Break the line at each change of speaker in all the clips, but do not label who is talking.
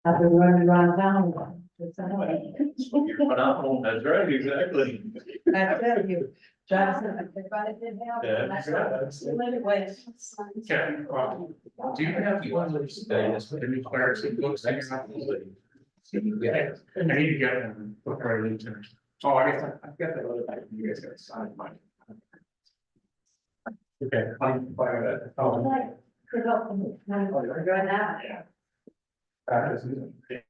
I've been running around town. With somebody.
You're phenomenal. That's right, exactly.
I tell you, Johnson, everybody did help.
Yeah,
and that's
yeah,
what-
absolutely.
Anyway.
Okay, do you have the others days for the new players in books that you're not using? Yeah, I need to get them before I leave tonight. Oh, I guess I've got that other thing. You guys got to sign mine. Okay, I'm fine with that. Oh,
Like, could help them, right now.
that is-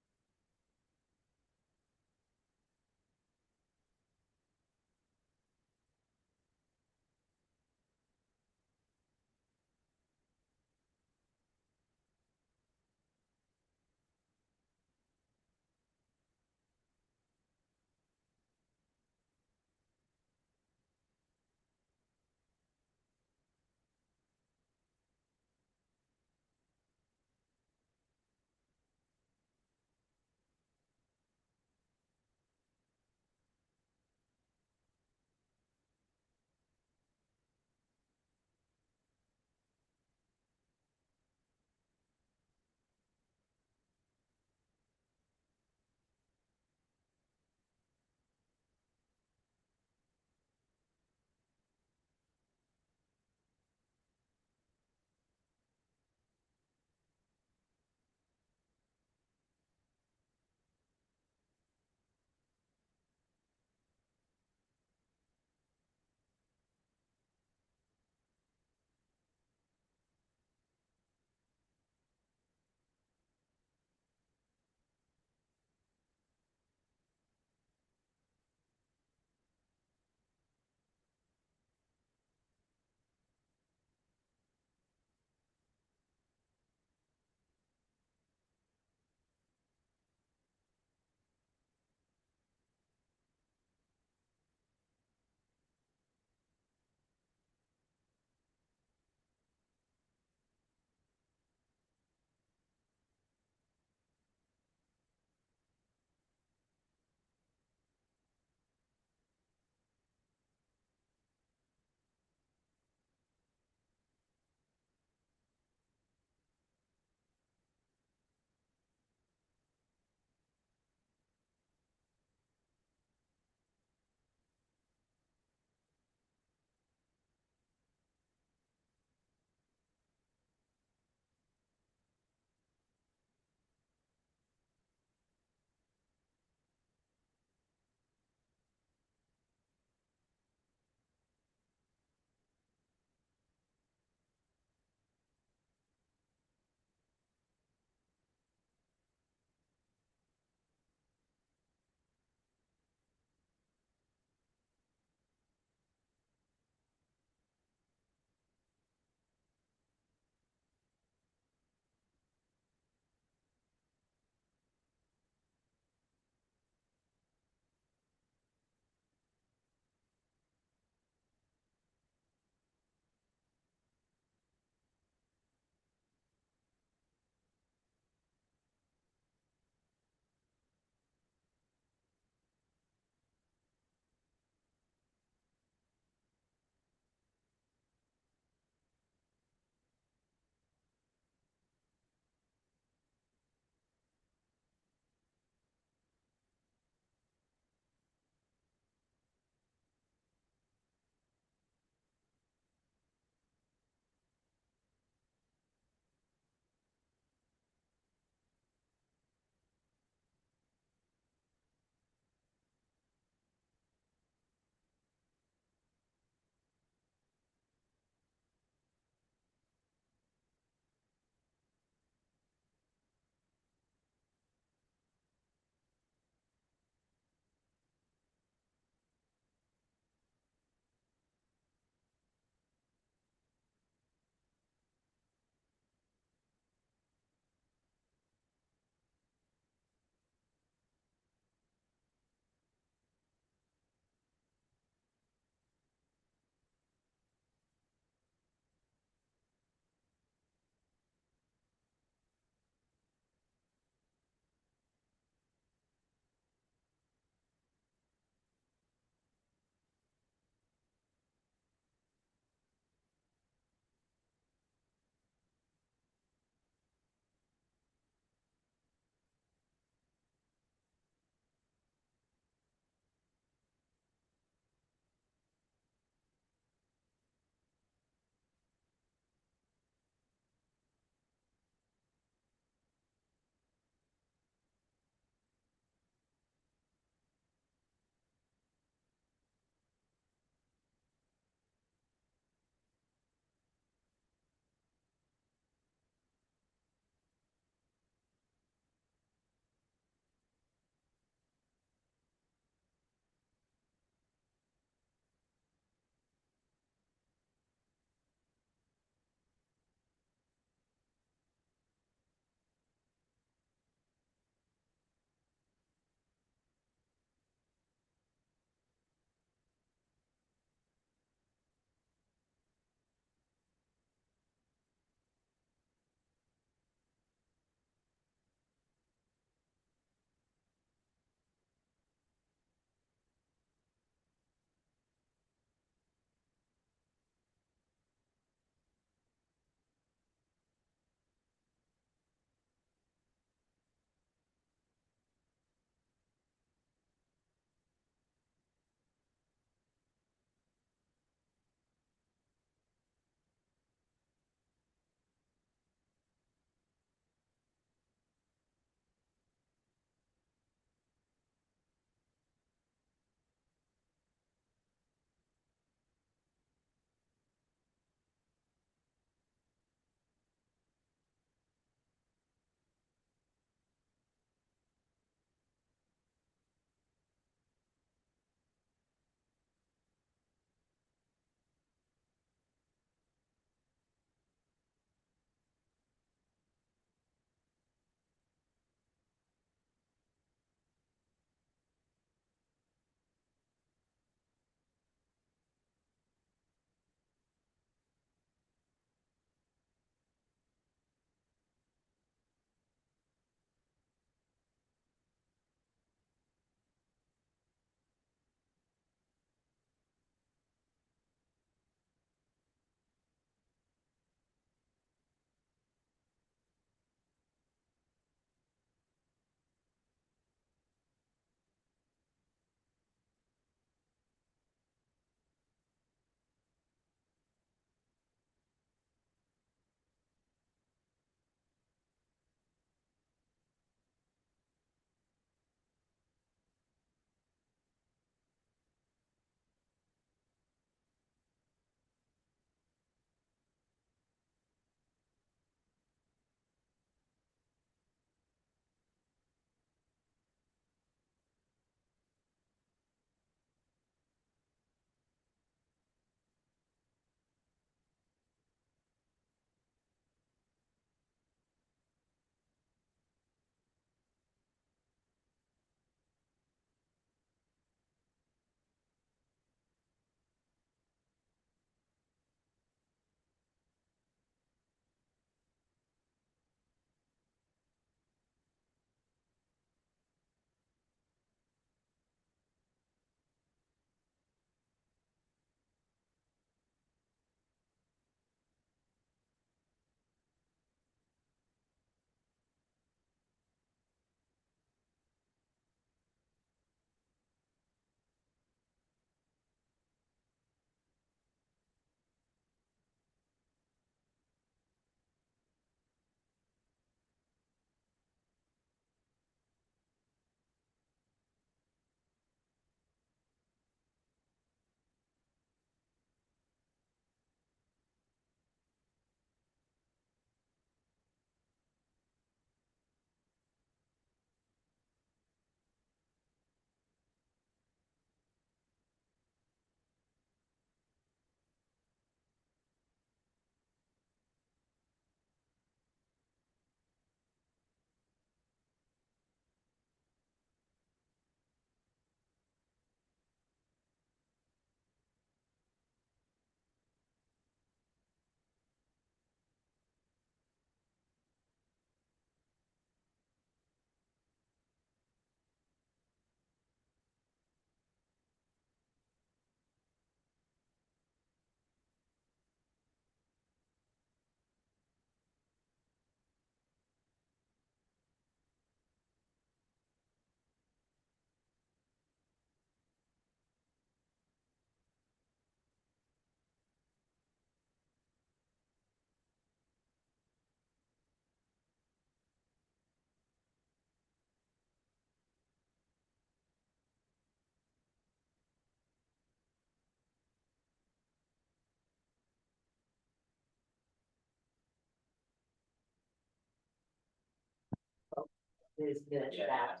is the that.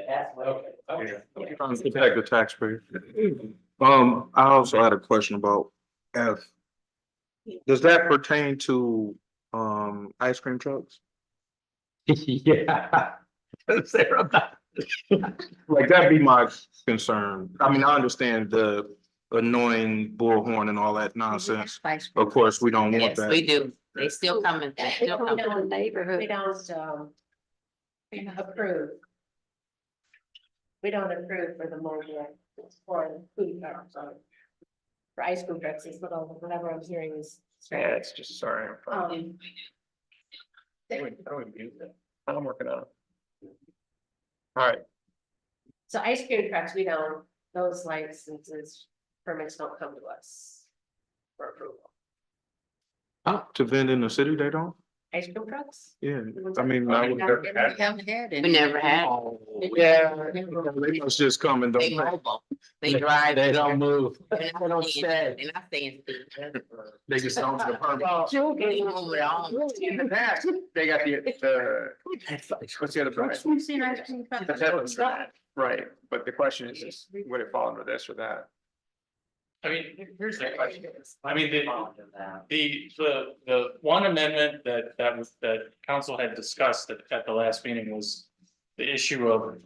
That's what.
Okay.
Trying to protect the taxpayer. I also had a question about F. Does that pertain to, ice cream trucks?
Yeah. Is there about?
Like, that'd be my concern. I mean, I understand the annoying bullhorn and all that nonsense. Of course, we don't want
Yes,
that.
we do. They still coming. They still
We
coming.
don't,
neighborhood.
we don't, approve. We don't approve for the mobile, for food trucks, for ice cream trucks, is whatever I'm hearing is.
Yeah, it's just sorry.
Um,
I would use it. I'm working on it. All right,
so ice cream trucks, we don't, those licenses, permits don't come to us for approval.
To vend in the city, they don't?
Ice cream trucks?
Yeah, I mean, I would.
We haven't had it. We never had.
Yeah, they must just come and
They
don't.
mobile. They drive.
They don't move.
They're
They don't
not
stay.
staying. They're not staying.
They just don't get a permit.
They move it on.
in the past, they got what's the other price?
We've seen ice cream trucks.
Right, but the question is, would it fall under this or that? I mean, here's the question. I mean, the one amendment that council had discussed at the last meeting was the issue of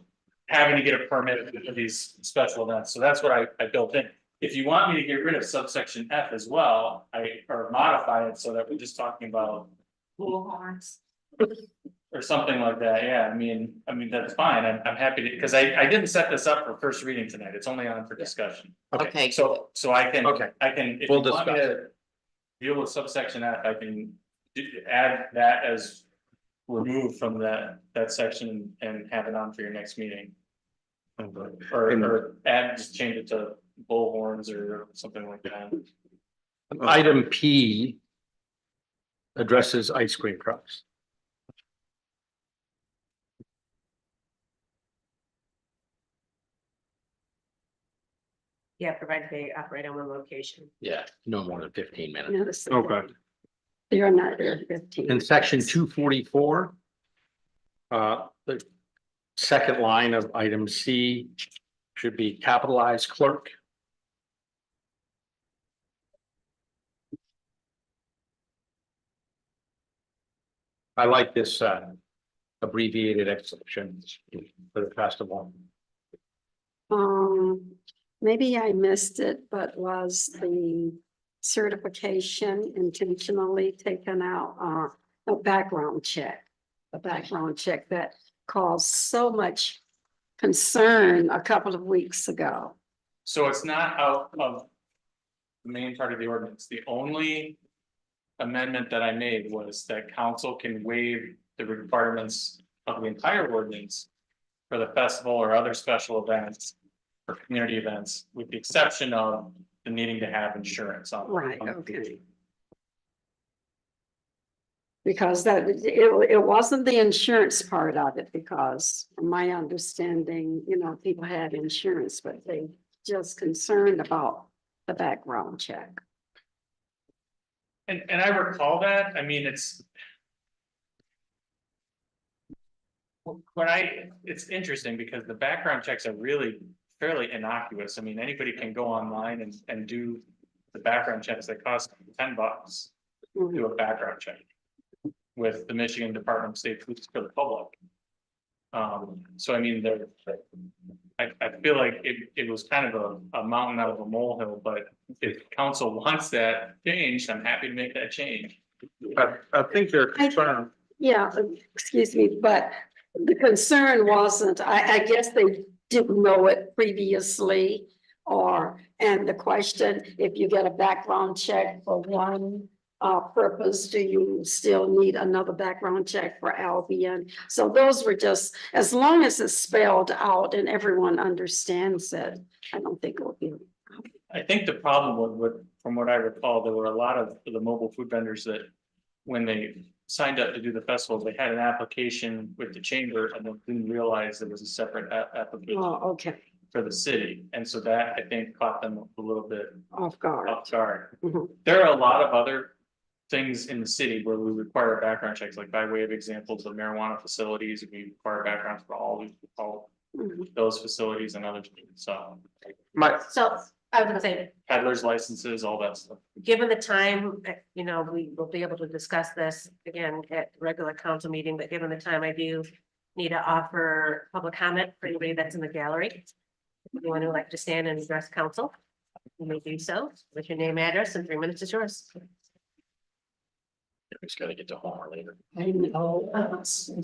having to get a permit for these special events. So that's what I built in. If you want me to get rid of subsection F as well, or modify it so that we're just talking about
Bullhorns.
or something like that, yeah, I mean, that's fine, I'm happy to, because I didn't set this up for first reading tonight, it's only on for discussion.
Okay.
So I can,
Okay.
if you
We'll
want me
discuss.
to deal with subsection F, I can add that as removed from that section and have it on for your next meeting. Or add, just change it to bullhorns or something like that.
Item P addresses ice cream trucks.
Yeah, provided they operate on one location.
Yeah, no more than 15 minutes.
Notice that
Okay.
They're not there 15.
In section 244, the second line of item C should be capitalized clerk. I like this abbreviated exception for the festival.
Maybe I missed it, but was the certification intentionally taken out, a background check? A background check that caused so much concern a couple of weeks ago.
So it's not out of the main part of the ordinance, the only amendment that I made was that council can waive the requirements of the entire ordinance for the festival or other special events or community events, with the exception of the needing to have insurance on.
Right,
on-
okay. Because it wasn't the insurance part of it, because from my understanding, people had insurance, but they just concerned about the background check.
And I recall that, I mean, it's. It's interesting because the background checks are really fairly innocuous. I mean, anybody can go online and do the background checks that cost $10. Do a background check with the Michigan Department of State Police for the public. So I mean, I feel like it was kind of a mountain out of a molehill, but if council wants that changed, I'm happy to make that change.
I think they're concerned.
Yeah, excuse me, but the concern wasn't, I guess they didn't know it previously. And the question, if you get a background check for one purpose, do you still need another background check for Albion? So those were just, as long as it's spelled out and everyone understands it, I don't think it would be.
I think the problem from what I recall, there were a lot of the mobile food vendors that when they signed up to do the festival, they had an application with the chamber and then didn't realize there was a separate application
Oh, okay,
for the city. And so that I think caught them a little bit
off guard.
off guard.
Mhm.
There are a lot of other things in the city where we require background checks, like by way of examples of marijuana facilities, we require backgrounds for all those facilities and others, so.
So I was gonna say,
Peddlers licenses, all that stuff.
given the time, we will be able to discuss this again at regular council meeting, but given the time, I do need to offer public comment for anybody that's in the gallery. If you want to like to stand and address council, you may do so with your name, address, and 3 minutes is yours.
We just gotta get to Homer later.
I know. Who's at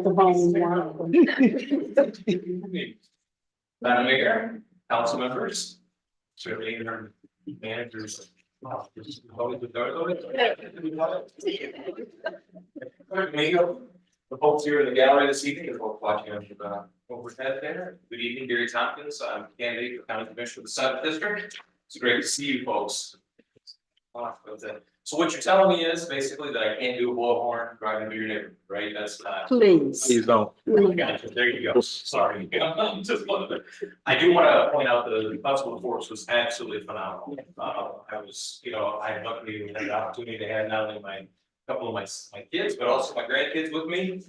the bottom line?
Madam Mayor, council members, certainly our managers. The folks here in the gallery this evening, the folks watching on the overhead there. Good evening, Gary Tompkins. I'm candidate for county commissioner of the 7th district. It's great to see you folks. So what you're telling me is basically that I can't do a bullhorn driving through your neighborhood, right? That's not.
Please.
Please don't.
Gotcha, there you go, sorry. Just one bit. I do wanna point out the festival force was absolutely phenomenal. I was, I luckily had the opportunity to have not only couple of my kids, but also my grandkids with me,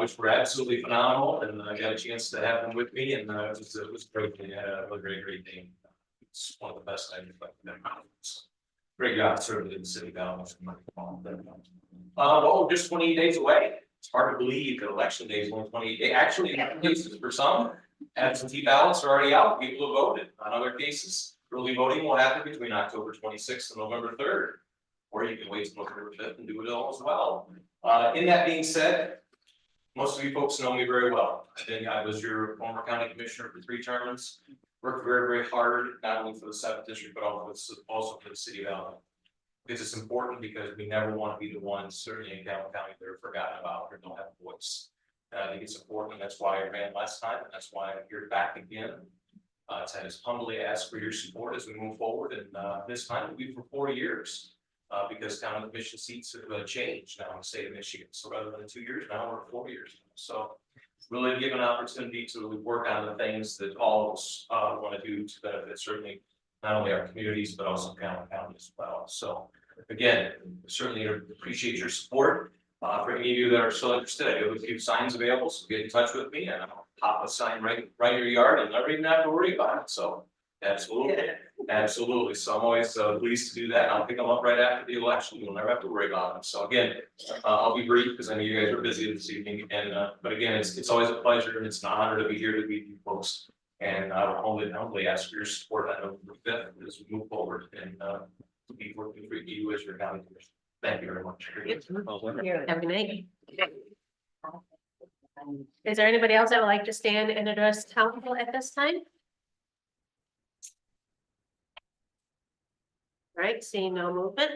which were absolutely phenomenal, and I got a chance to have them with me, and it was great. They had a really great day. It's one of the best I've been around. Great job, certainly in the city government. Well, we're just 28 days away. It's hard to believe that election day is only 28 days. Actually, in cases for some, absentee ballots are already out. People have voted. On other cases, early voting will happen between October 26th and November 3rd. Or you can wait till November 5th and do it all as well. In that being said, most of you folks know me very well. I think I was your former county commissioner for 3 terms. Worked very, very hard, not only for the 7th district, but also for the city of Albion. Because it's important because we never want to be the ones, certainly in Calhoun County, that are forgotten about or don't have a voice. And I think it's important. That's why I ran last time, and that's why I'm here back again. To just humbly ask for your support as we move forward. And this time it'll be for 4 years. Because county commission seats have changed now in the state of Michigan. So rather than 2 years, now we're 4 years. So really give an opportunity to work on the things that all of us want to do to benefit certainly not only our communities, but also Calhoun County as well. So again, certainly appreciate your support. For any of you that are still interested, I do have a few signs available, so get in touch with me and I'll pop a sign right in your yard and never even have to worry about it. So absolutely. So I'm always pleased to do that. I'll pick them up right after the election. You'll never have to worry about them. So again, I'll be brief because I know you guys are busy this evening. And but again, it's always a pleasure and it's an honor to be here to meet you folks. And I will humbly ask for your support on November 5th as we move forward and to be working for you as your county commissioner. Thank you very much.
Have a good night. Is there anybody else that would like to stand and address council at this time? All right, seeing no movement,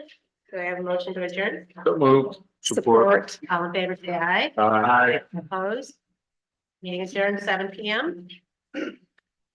do I have a motion to adjourn?
So moved. Support.
All in favor, say aye.
Aye.
Opposed? Meeting adjourned 7 p.m.